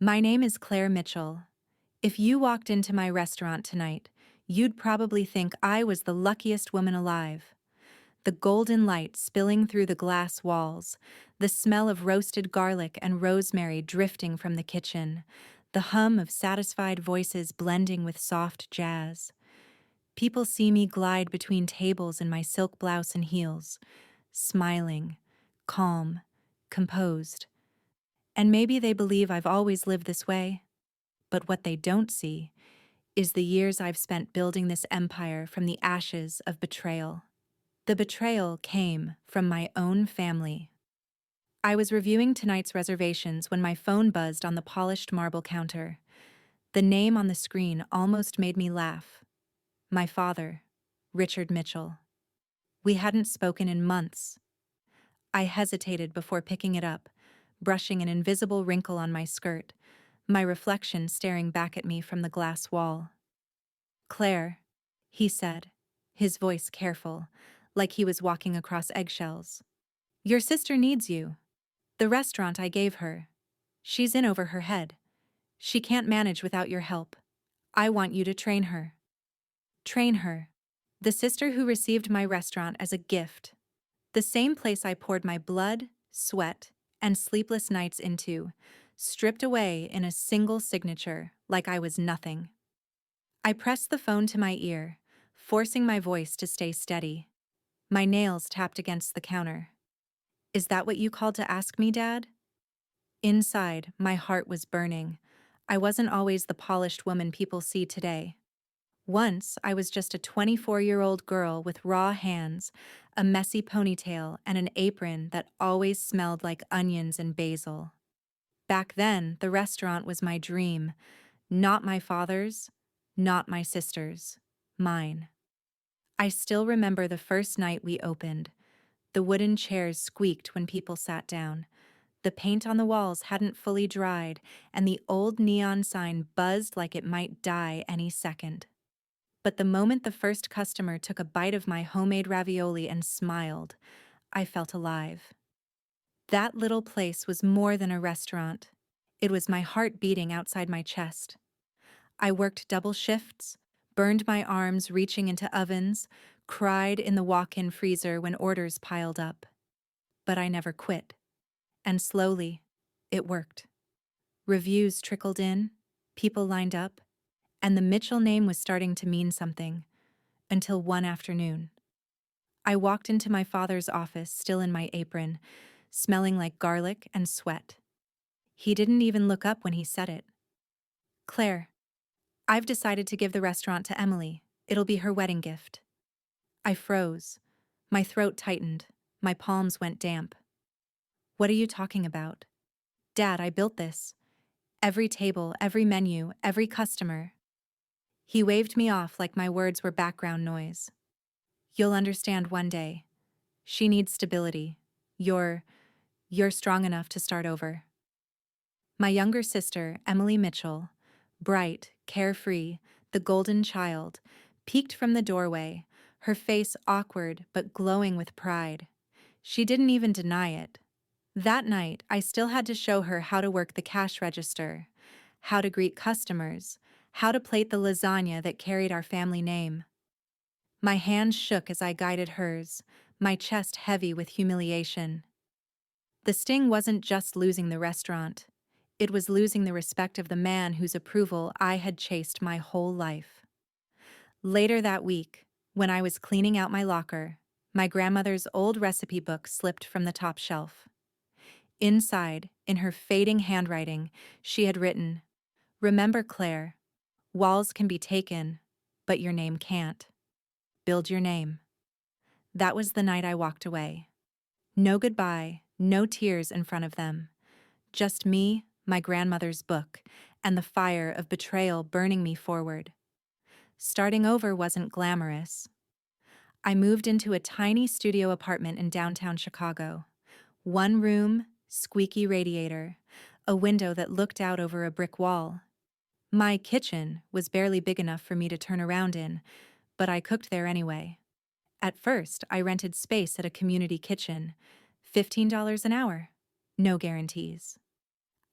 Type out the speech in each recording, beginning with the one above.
My name is Claire Mitchell. If you walked into my restaurant tonight, you'd probably think I was the luckiest woman alive. The golden light spilling through the glass walls, the smell of roasted garlic and rosemary drifting from the kitchen, the hum of satisfied voices blending with soft jazz. People see me glide between tables in my silk blouse and heels, smiling, calm, composed. And maybe they believe I've always lived this way. But what they don't see is the years I've spent building this empire from the ashes of betrayal. The betrayal came from my own family. I was reviewing tonight's reservations when my phone buzzed on the polished marble counter. The name on the screen almost made me laugh. My father, Richard Mitchell. We hadn't spoken in months. I hesitated before picking it up, brushing an invisible wrinkle on my skirt, my reflection staring back at me from the glass wall. "Claire," he said, his voice careful, like he was walking across eggshells. "Your sister needs you. The restaurant I gave her. She's in over her head. She can't manage without your help. I want you to train her." Train her. The sister who received my restaurant as a gift. The same place I poured my blood, sweat, and sleepless nights into, stripped away in a single signature like I was nothing. I pressed the phone to my ear, forcing my voice to stay steady. My nails tapped against the counter. "Is that what you called to ask me, Dad?" Inside, my heart was burning. I wasn't always the polished woman people see today. Once, I was just a 24-year-old girl with raw hands, a messy ponytail, and an apron that always smelled like onions and basil. Back then, the restaurant was my dream, not my father's, not my sister's, mine. I still remember the first night we opened. The wooden chairs squeaked when people sat down. The paint on the walls hadn't fully dried, and the old neon sign buzzed like it might die any second. But the moment the first customer took a bite of my homemade ravioli and smiled, I felt alive. That little place was more than a restaurant. It was my heart beating outside my chest. I worked double shifts, burned my arms reaching into ovens, cried in the walk-in freezer when orders piled up. But I never quit. And slowly, it worked. Reviews trickled in, people lined up, and the Mitchell name was starting to mean something, until one afternoon. I walked into my father's office still in my apron, smelling like garlic and sweat. He didn't even look up when he said it. "Claire, I've decided to give the restaurant to Emily. It'll be her wedding gift." I froze. My throat tightened. My palms went damp. "What are you talking about?" "Dad, I built this. Every table, every menu, every customer." He waved me off like my words were background noise. "You'll understand one day. She needs stability. You're strong enough to start over." My younger sister, Emily Mitchell, bright, carefree, the golden child, peeked from the doorway, her face awkward but glowing with pride. She didn't even deny it. That night, I still had to show her how to work the cash register, how to greet customers, how to plate the lasagna that carried our family name. My hands shook as I guided hers, my chest heavy with humiliation. The sting wasn't just losing the restaurant. It was losing the respect of the man whose approval I had chased my whole life. Later that week, when I was cleaning out my locker, my grandmother's old recipe book slipped from the top shelf. Inside, in her fading handwriting, she had written, "Remember, Claire, walls can be taken, but your name can't. Build your name." That was the night I walked away. No goodbye, no tears in front of them. Just me, my grandmother's book, and the fire of betrayal burning me forward. Starting over wasn't glamorous. I moved into a tiny studio apartment in downtown Chicago. One room, squeaky radiator, a window that looked out over a brick wall. My kitchen was barely big enough for me to turn around in, but I cooked there anyway. At first, I rented space at a community kitchen, $15 an hour, no guarantees.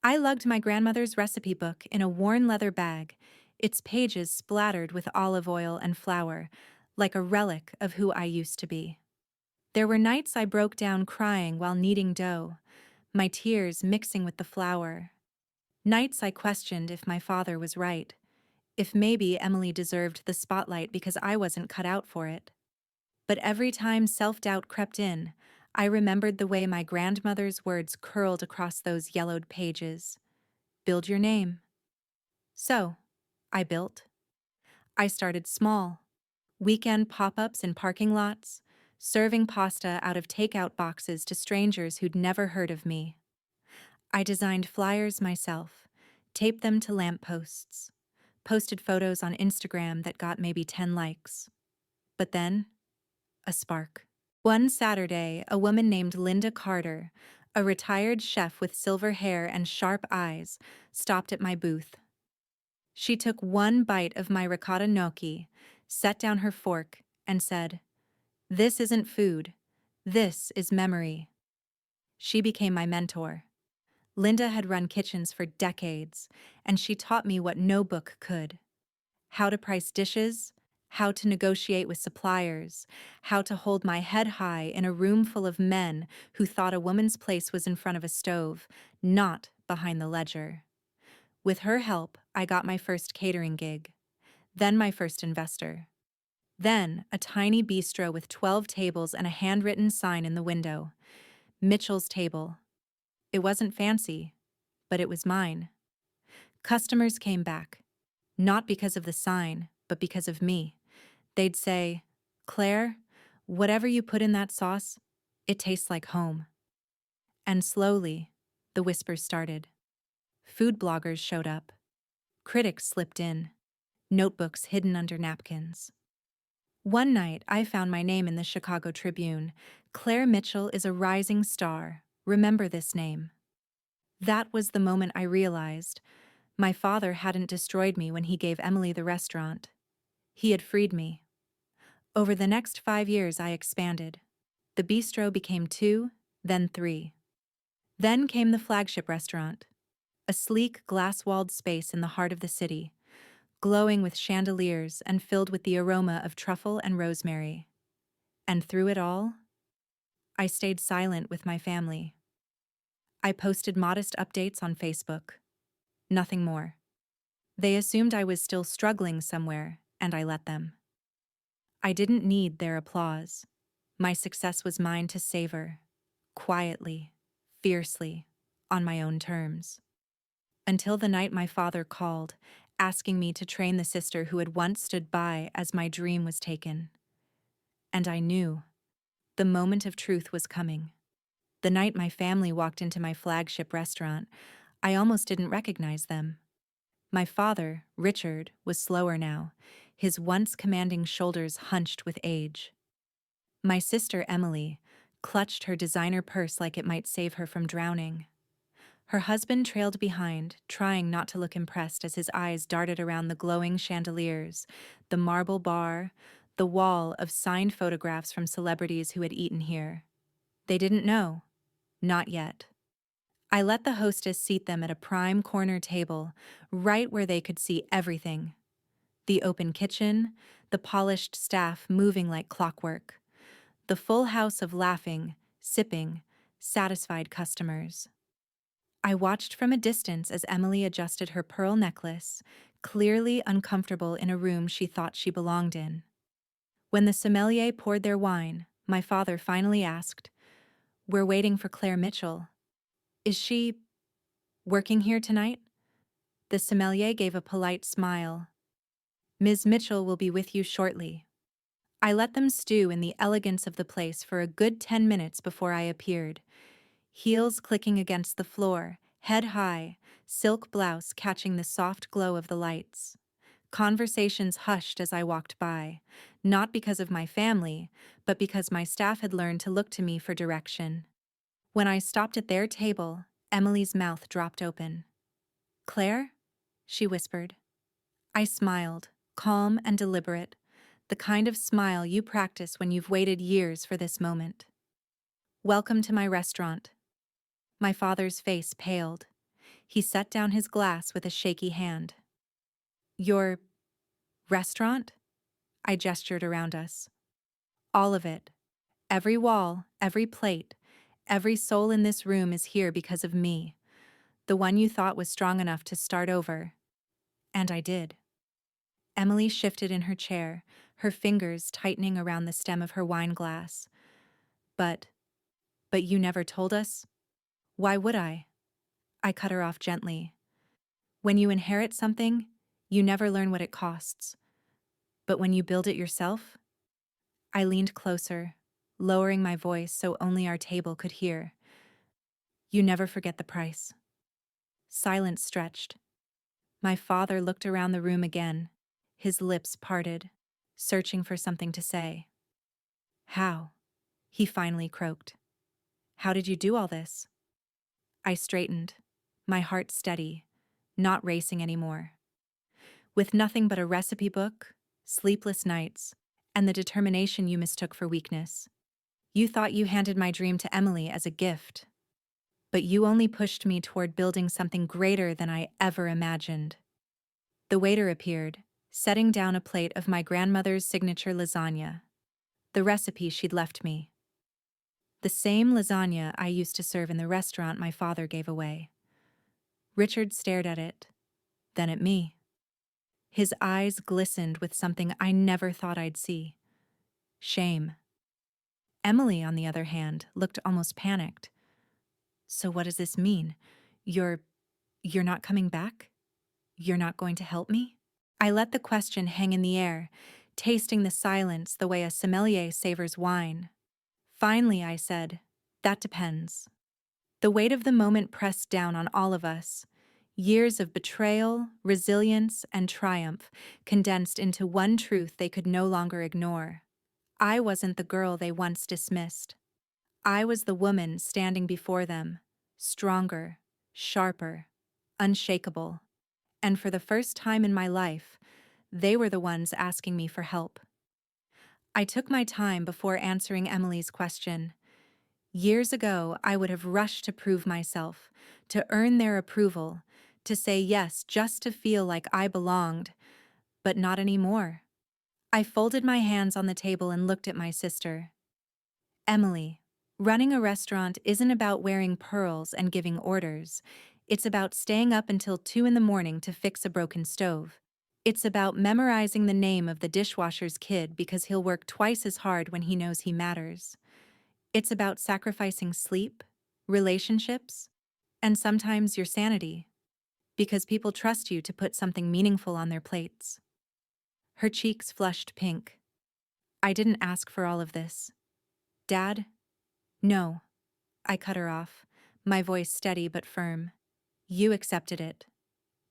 I lugged my grandmother's recipe book in a worn leather bag, its pages splattered with olive oil and flour, like a relic of who I used to be. There were nights I broke down crying while kneading dough, my tears mixing with the flour. Nights I questioned if my father was right, if maybe Emily deserved the spotlight because I wasn't cut out for it. But every time self-doubt crept in, I remembered the way my grandmother's words curled across those yellowed pages. Build your name. So, I built. I started small. Weekend pop-ups in parking lots, serving pasta out of takeout boxes to strangers who'd never heard of me. I designed flyers myself, taped them to lampposts, posted photos on Instagram that got maybe 10 likes. But then, a spark. One Saturday, a woman named Linda Carter, a retired chef with silver hair and sharp eyes, stopped at my booth. She took one bite of my ricotta gnocchi, set down her fork, and said, "This isn't food. This is memory." She became my mentor. Linda had run kitchens for decades, and she taught me what no book could: how to price dishes, how to negotiate with suppliers, how to hold my head high in a room full of men who thought a woman's place was in front of a stove, not behind the ledger. With her help, I got my first catering gig, then my first investor. Then, a tiny bistro with 12 tables and a handwritten sign in the window. Mitchell's Table. It wasn't fancy, but it was mine. Customers came back, not because of the sign, but because of me. They'd say, "Claire, whatever you put in that sauce, it tastes like home." And slowly, the whispers started. Food bloggers showed up. Critics slipped in, notebooks hidden under napkins. One night, I found my name in the Chicago Tribune. "Claire Mitchell is a rising star. Remember this name." That was the moment I realized my father hadn't destroyed me when he gave Emily the restaurant. He had freed me. Over the next 5 years, I expanded. The bistro became 2, then 3. Then came the flagship restaurant, a sleek, glass-walled space in the heart of the city, glowing with chandeliers and filled with the aroma of truffle and rosemary. And through it all, I stayed silent with my family. I posted modest updates on Facebook. Nothing more. They assumed I was still struggling somewhere, and I let them. I didn't need their applause. My success was mine to savor, quietly, fiercely, on my own terms. Until the night my father called, asking me to train the sister who had once stood by as my dream was taken. And I knew the moment of truth was coming. The night my family walked into my flagship restaurant, I almost didn't recognize them. My father, Richard, was slower now, his once commanding shoulders hunched with age. My sister, Emily, clutched her designer purse like it might save her from drowning. Her husband trailed behind, trying not to look impressed as his eyes darted around the glowing chandeliers, the marble bar, the wall of signed photographs from celebrities who had eaten here. They didn't know. Not yet. I let the hostess seat them at a prime corner table, right where they could see everything. The open kitchen, the polished staff moving like clockwork, the full house of laughing, sipping, satisfied customers. I watched from a distance as Emily adjusted her pearl necklace, clearly uncomfortable in a room she thought she belonged in. When the sommelier poured their wine, my father finally asked, "We're waiting for Claire Mitchell. Is she working here tonight?" The sommelier gave a polite smile. "Ms. Mitchell will be with you shortly." I let them stew in the elegance of the place for a good 10 minutes before I appeared. Heels clicking against the floor, head high, silk blouse catching the soft glow of the lights. Conversations hushed as I walked by, not because of my family, but because my staff had learned to look to me for direction. When I stopped at their table, Emily's mouth dropped open. "Claire?" she whispered. I smiled, calm and deliberate, the kind of smile you practice when you've waited years for this moment. "Welcome to my restaurant." My father's face paled. He set down his glass with a shaky hand. Your restaurant? I gestured around us. All of it. Every wall, every plate, every soul in this room is here because of me. The one you thought was strong enough to start over. And I did. Emily shifted in her chair, her fingers tightening around the stem of her wine glass. But you never told us? Why would I? I cut her off gently. When you inherit something, you never learn what it costs. But when you build it yourself? I leaned closer, lowering my voice so only our table could hear. You never forget the price. Silence stretched. My father looked around the room again, his lips parted, searching for something to say. How? He finally croaked. How did you do all this? I straightened, my heart steady, not racing anymore. With nothing but a recipe book, sleepless nights, and the determination you mistook for weakness. You thought you handed my dream to Emily as a gift, but you only pushed me toward building something greater than I ever imagined. The waiter appeared, setting down a plate of my grandmother's signature lasagna, the recipe she'd left me. The same lasagna I used to serve in the restaurant my father gave away. Richard stared at it, then at me. His eyes glistened with something I never thought I'd see. Shame. Emily, on the other hand, looked almost panicked. So what does this mean? You're not coming back? You're not going to help me? I let the question hang in the air, tasting the silence the way a sommelier savors wine. Finally, I said, that depends. The weight of the moment pressed down on all of us. Years of betrayal, resilience, and triumph condensed into one truth they could no longer ignore. I wasn't the girl they once dismissed. I was the woman standing before them, stronger, sharper, unshakable. And for the first time in my life, they were the ones asking me for help. I took my time before answering Emily's question. Years ago, I would have rushed to prove myself, to earn their approval, to say yes just to feel like I belonged, but not anymore. I folded my hands on the table and looked at my sister. Emily, running a restaurant isn't about wearing pearls and giving orders. It's about staying up until 2 a.m. to fix a broken stove. It's about memorizing the name of the dishwasher's kid because he'll work twice as hard when he knows he matters. It's about sacrificing sleep, relationships, and sometimes your sanity, because people trust you to put something meaningful on their plates. Her cheeks flushed pink. I didn't ask for all of this. Dad? No. I cut her off, my voice steady but firm. You accepted it.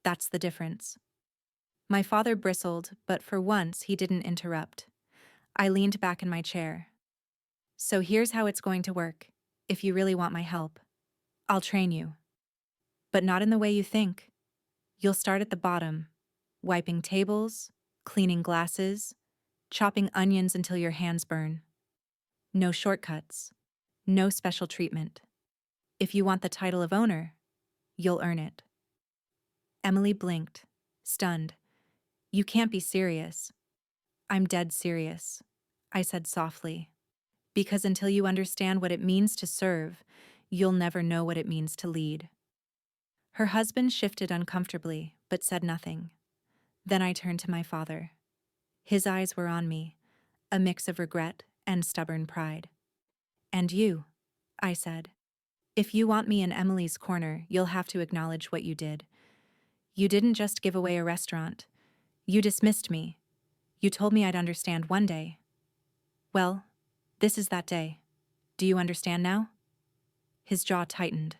That's the difference. My father bristled, but for once he didn't interrupt. I leaned back in my chair. So here's how it's going to work, if you really want my help. I'll train you. But not in the way you think. You'll start at the bottom, wiping tables, cleaning glasses, chopping onions until your hands burn. No shortcuts. No special treatment. If you want the title of owner, you'll earn it. Emily blinked, stunned. You can't be serious. I'm dead serious, I said softly. Because until you understand what it means to serve, you'll never know what it means to lead. Her husband shifted uncomfortably, but said nothing. Then I turned to my father. His eyes were on me, a mix of regret and stubborn pride. And you, I said. If you want me in Emily's corner, you'll have to acknowledge what you did. You didn't just give away a restaurant. You dismissed me. You told me I'd understand one day. Well, this is that day. Do you understand now? His jaw tightened.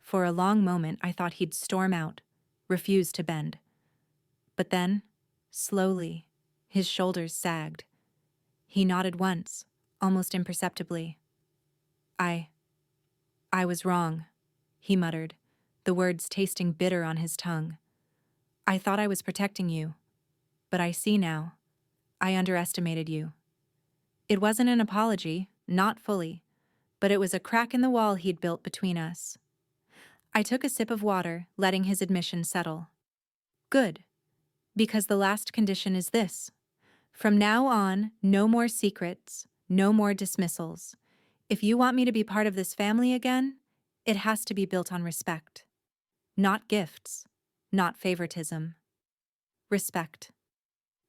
For a long moment, I thought he'd storm out, refuse to bend. But then, slowly, his shoulders sagged. He nodded once, almost imperceptibly. I was wrong, he muttered, the words tasting bitter on his tongue. I thought I was protecting you, but I see now. I underestimated you. It wasn't an apology, not fully, but it was a crack in the wall he'd built between us. I took a sip of water, letting his admission settle. Good, because the last condition is this. From now on, no more secrets, no more dismissals. If you want me to be part of this family again, it has to be built on respect. Not gifts, not favoritism. Respect.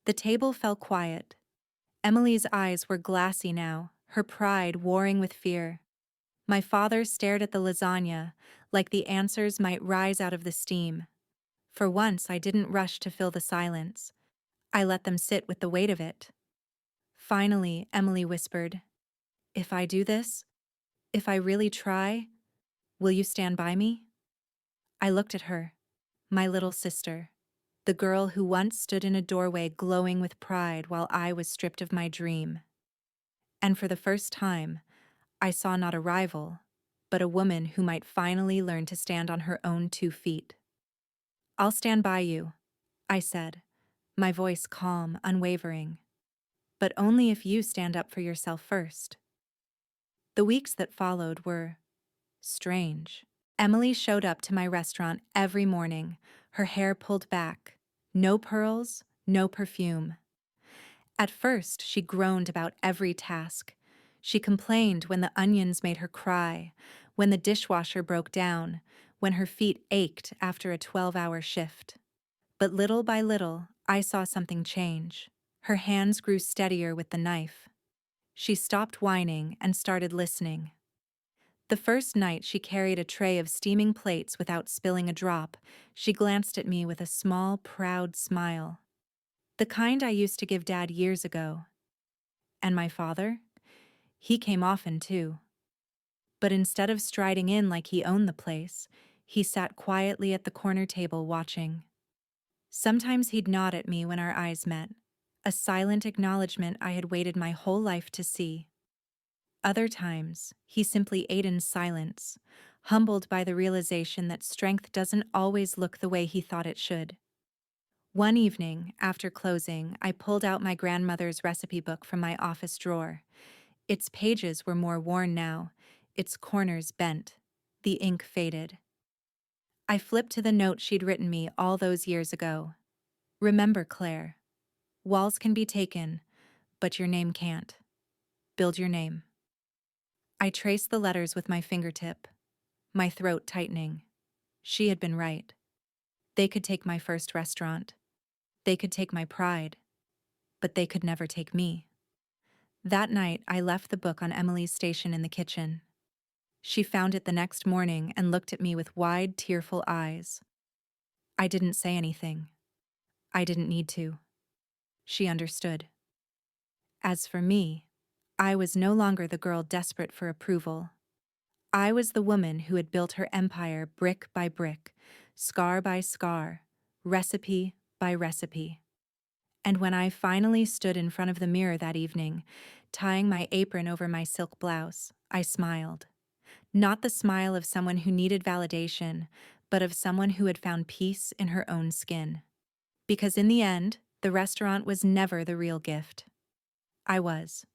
The table fell quiet. Emily's eyes were glassy now, her pride warring with fear. My father stared at the lasagna, like the answers might rise out of the steam. For once, I didn't rush to fill the silence. I let them sit with the weight of it. Finally, Emily whispered, "If I do this, if I really try, will you stand by me?" I looked at her, my little sister, the girl who once stood in a doorway glowing with pride while I was stripped of my dream. And for the first time, I saw not a rival, but a woman who might finally learn to stand on her own 2 feet. "I'll stand by you," I said, my voice calm, unwavering. "But only if you stand up for yourself first." The weeks that followed were strange. Emily showed up to my restaurant every morning, her hair pulled back. No pearls, no perfume. At first, she groaned about every task. She complained when the onions made her cry, when the dishwasher broke down, when her feet ached after a 12-hour shift. But little by little, I saw something change. Her hands grew steadier with the knife. She stopped whining and started listening. The first night she carried a tray of steaming plates without spilling a drop, she glanced at me with a small, proud smile. The kind I used to give Dad years ago. And my father? He came often, too. But instead of striding in like he owned the place, he sat quietly at the corner table watching. Sometimes he'd nod at me when our eyes met, a silent acknowledgement I had waited my whole life to see. Other times, he simply ate in silence, humbled by the realization that strength doesn't always look the way he thought it should. One evening, after closing, I pulled out my grandmother's recipe book from my office drawer. Its pages were more worn now, its corners bent, the ink faded. I flipped to the note she'd written me all those years ago. "Remember, Claire, walls can be taken, but your name can't. Build your name." I traced the letters with my fingertip, my throat tightening. She had been right. They could take my first restaurant. They could take my pride. But they could never take me. That night, I left the book on Emily's station in the kitchen. She found it the next morning and looked at me with wide, tearful eyes. I didn't say anything. I didn't need to. She understood. As for me, I was no longer the girl desperate for approval. I was the woman who had built her empire brick by brick, scar by scar, recipe by recipe. And when I finally stood in front of the mirror that evening, tying my apron over my silk blouse, I smiled. Not the smile of someone who needed validation, but of someone who had found peace in her own skin. Because in the end, the restaurant was never the real gift. I was.